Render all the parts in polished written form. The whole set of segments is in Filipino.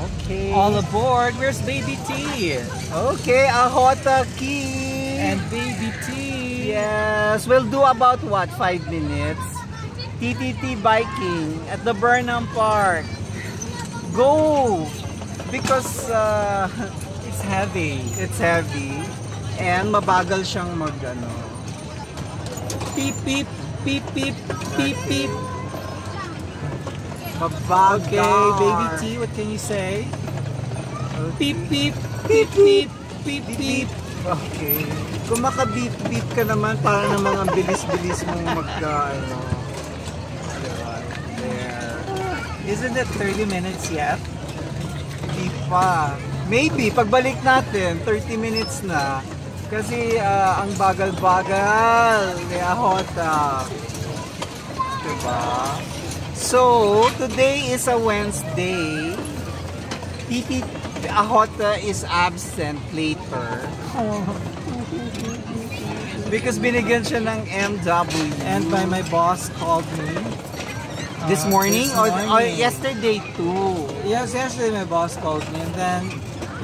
Okay. All aboard. Where's Baby T? Okay, Ahota Key. And Baby T. Yes, we'll do about what, 5 minutes? TTT biking at the Burnham Park. Go! Because It's heavy. it's heavy and mabagal siyang mag ano. Beep, beep, beep, beep, beep, beep. Mabagal. Okay, Baby T, what can you say? Beep, beep, beep, beep, beep, beep. Okay. Kung maka-beep-beep ka naman, para namang ang bilis-bilis mong ano. Diba? There. Isn't it 30 minutes yet? Di pa. Maybe, pagbalik natin, 30 minutes na. Kasi ang bagal-bagal ni Ahota. Diba? So, today is a Wednesday. Titi Ahota is absent later. Because binigyan siya ng MW. And my boss called me. This morning? This Or morning. yesterday too? Yes, yesterday my boss called me, and then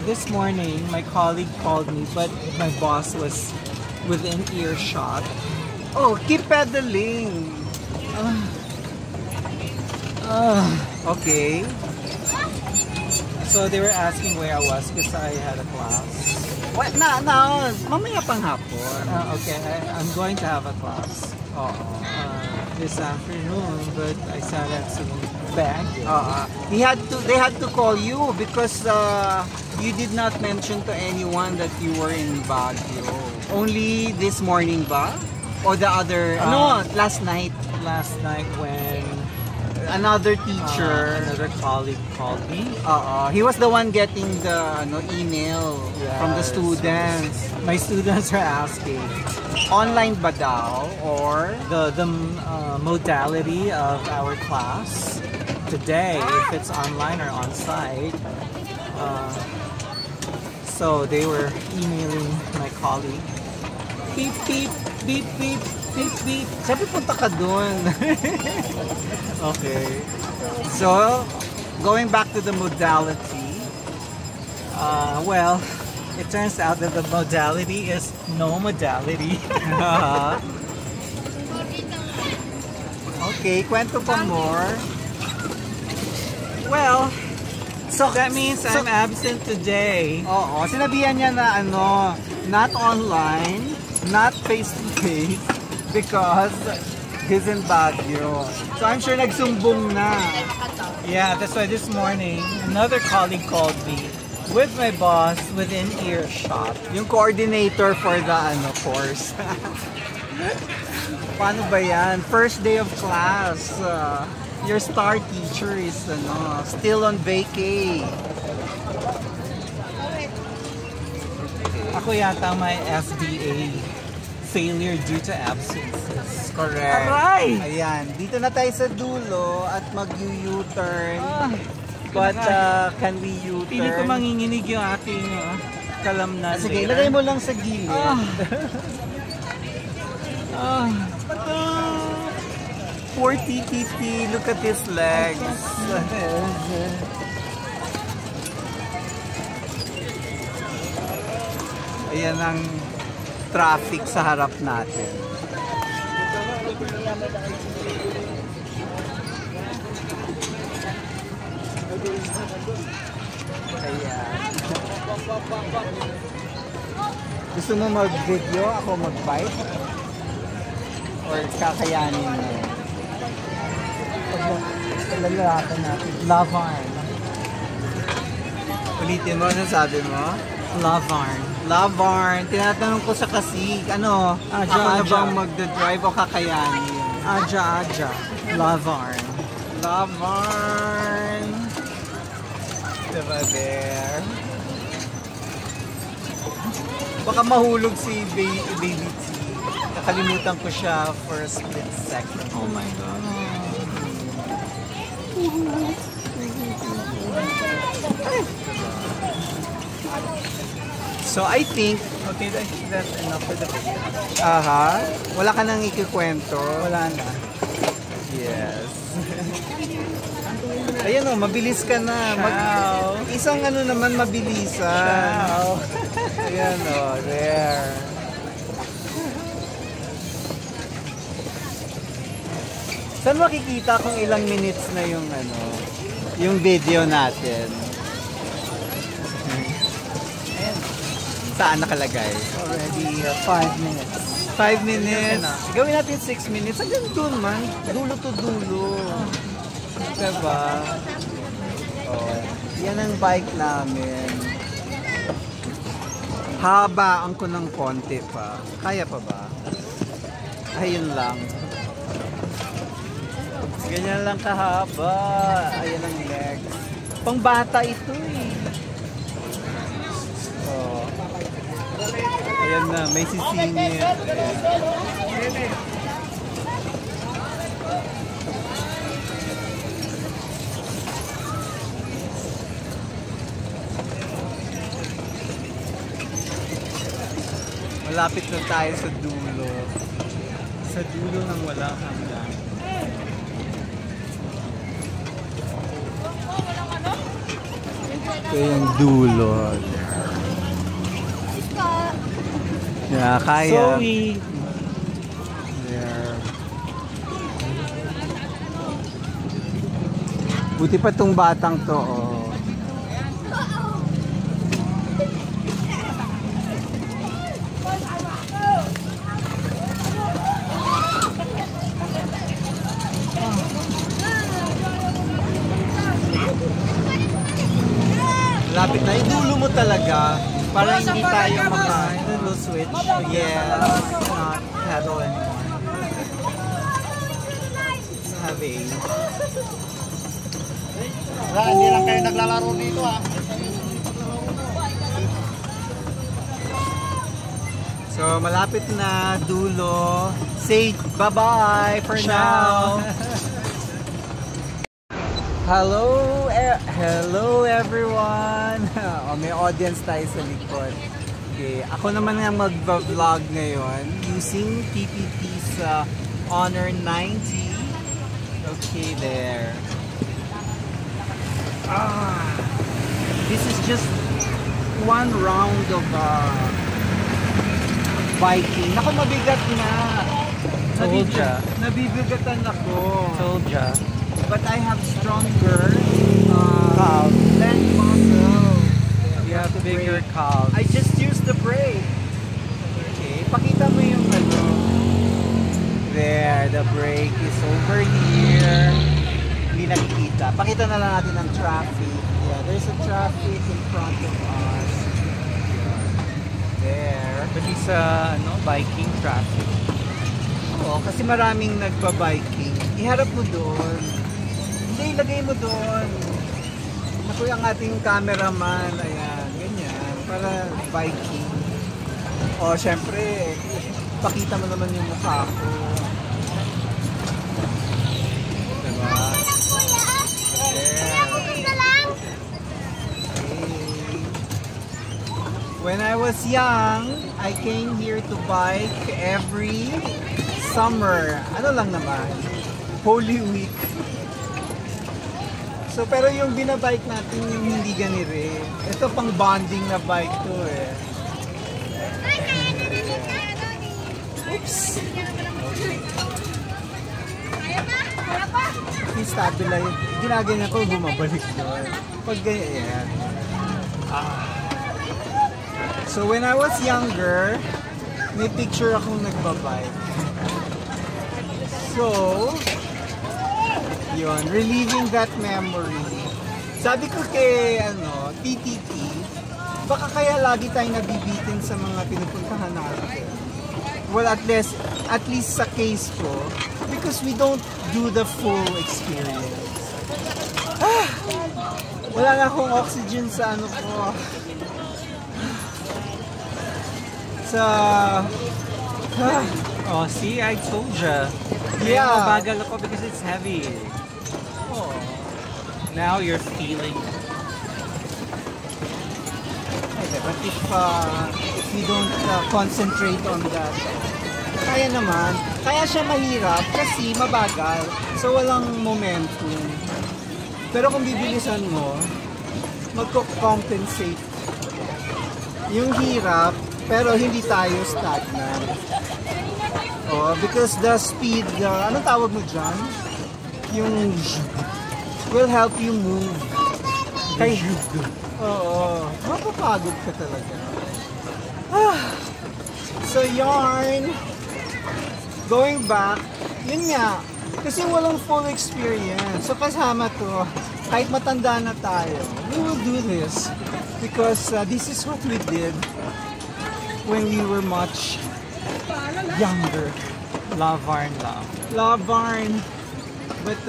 this morning my colleague called me, but my boss was within earshot. Oh, keep pedaling. Okay. So they were asking where I was because I had a class. What? Mamaya pang hapon. Okay, I'm going to have a class Oo. this afternoon, but I sat at some bag. They had to call you because you did not mention to anyone that you were in Baguio. Only this morning ba? Or the other? No, last night. Last night when Another teacher. another colleague called me. He was the one getting the email from the Yes. students. My students are asking Online ba daw? Or? the modality of our class today, if it's online or on site. So they were emailing my colleague. Beep beep beep beep beep beep. Sabi punta ka dun. Okay. So, going back to the modality. Well, it turns out that the modality is no modality. Okay, kwento pa more. Well, so that means I'm absent today. Oo, sinabihan niya na not online, not face-to-face, because he's in Baguio. So I'm sure nagsumbong na. Yeah, that's why this morning another colleague called me with my boss within earshot. Yung coordinator for the course. Paano ba yan? First day of class. Your star teacher is still on vacay. Ako yata may FDA, failure due to absences. Correct. Aray! Ayan, dito na tayo sa dulo at mag-U-turn. But can we U-turn? Pili ko manginginig yung aking kalamnan. Sige, ilagay mo lang sa gilid. Poor TTT, look at his legs. Ayan ang traffic sa harap natin. Ayan. Gusto mo mag-video? Ako mag-bike? Or kakayanin mo? Lalalakan natin. Lavarn. Ulitin mo, ano sabi mo? Lavarn. Lavarn. Tinatanong ko sa kasig, ako na bang magdadrive o kakayanin? Aja. Lavarn. Lavarn. Diba there? Baka mahulog si Baby T. Nakalimutan ko siya for a split second. Oh my God. So I think, Okay, I think that's enough for the video. wala ka nang ikikwento. Wala na. Yes. Ayan o, mabilis ka na. Isang ano naman mabilisan. Ayan o, there. Saan makikita kung ilang minutes na yung ano, yung video natin? Saan nakalagay? Already 5 minutes. 5 minutes. Gawin natin 6 minutes. Hanggang doon man. Dulo to dulo. Diba? Oh, yan ang bike namin. Habaan ko ng konti pa. Kaya pa ba? Ayun lang. Ganyan lang kahaba. Ayan ang legs. Pangbata ito eh. Oh. Ayan na, may sisingit. Malapit na tayo sa dulo. Sa dulo ng walang hanggan. Ito yung dulo. Yeah, kaya. Zoe! There. Buti pa tong batang to, oh. Lapit na. Idulo mo talaga para hindi tayo Little switch. Yes. It's not pedal anymore. It's heavy. Hindi lang kayo naglalaro dito ah. So, malapit na dulo. Say bye-bye for now. Hello everyone! Oh, may audience tayo sa likod. Okay, ako naman ang mag-vlog ngayon using PPT's Honor 90. Okay, there. This is just one round of biking. Naku, mabigat na. Told ya. Nabibigatan ako. Told ya. But I have stronger leg muscle. You have bigger calves. I just used the brake. Okay, pakita mo yung ano. There, the brake is over here. Hindi nakikita. Pakita na lang natin ang traffic. Yeah, there's a traffic in front of us. There. But it's biking traffic. Oo, kasi maraming nagpa-biking. Iharap mo doon. Hindi, ilagay mo doon. Ako yung ating cameraman. Ayan, ganyan. Para biking. O, syempre, pakita mo naman yung mukha ko. Diba? Yeah. Okay. When I was young, I came here to bike every summer. Ano lang naman? Holy Week. So, pero yung binabike natin yung hindi ganire. Ito pang bonding na bike to eh. Oops! I-stabilize. Ginaganyan ko, bumabalik doon. Pag ganyan. So, when I was younger, may picture akong nagbabike. So, yun, reliving that memory. Sabi ko kay, TTT, baka kaya lagi tayong nabibitin sa mga pinupuntahan natin. Well, at least sa case ko, because we don't do the full experience. Wala na akong oxygen sa ano ko. Oh, see, I told ya. Yeah. Mabagal ako because it's heavy. Oh. Now you're feeling. Okay, but if you don't concentrate on that, kaya naman. Kaya siya mahirap kasi mabagal. So walang momentum. Pero kung bibilisan mo, magko-compensate yung hirap, pero hindi tayo stagnant. Oh, because the speed, anong tawag mo dyan? Yung will help you move. Kay, oo, mapapagod ka talaga. So yarn, going back, yun nga, kasi walang full experience. So kasama to, kahit matanda na tayo, we will do this. Because this is what we did when we were much younger. Lavarn lang. Lavarn. But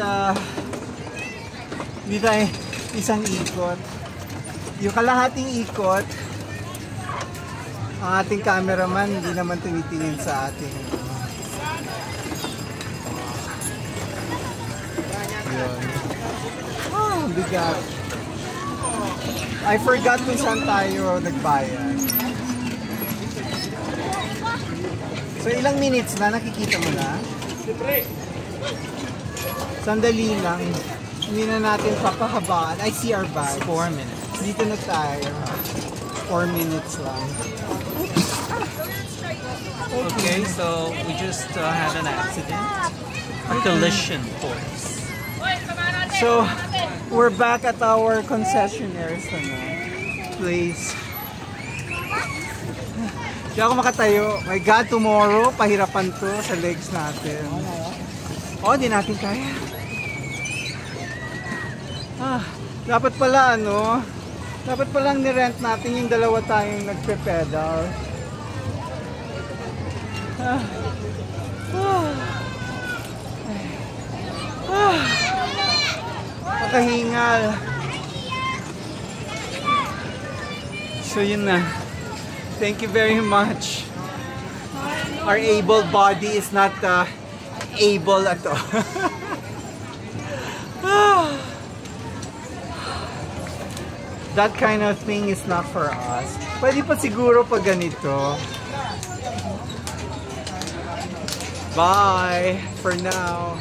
hindi tayo isang ikot. Yung kalahating ikot, ang ating cameraman hindi naman tumitingin sa ating. Yun. Bigat. I forgot kung saan tayo nagbayad. So ilang minutes na, nakikita mo na? Sandali lang. Hindi na natin papahabaan. I see our bags. 4 minutes. Dito na tayo. 4 minutes lang. Okay, so we just had an accident. A collision course. So, we're back at our concessionaire place. Hindi ako makatayo. My God, tomorrow, pahirapan to sa legs natin. Oh, di natin kaya. Dapat pala, dapat palang nirent natin yung dalawa tayong nagpe-pedal. Makahingal. So yun na. Thank you very much. Our able body is not able at all. That kind of thing is not for us. Pwede pa siguro pag ganito. Bye for now.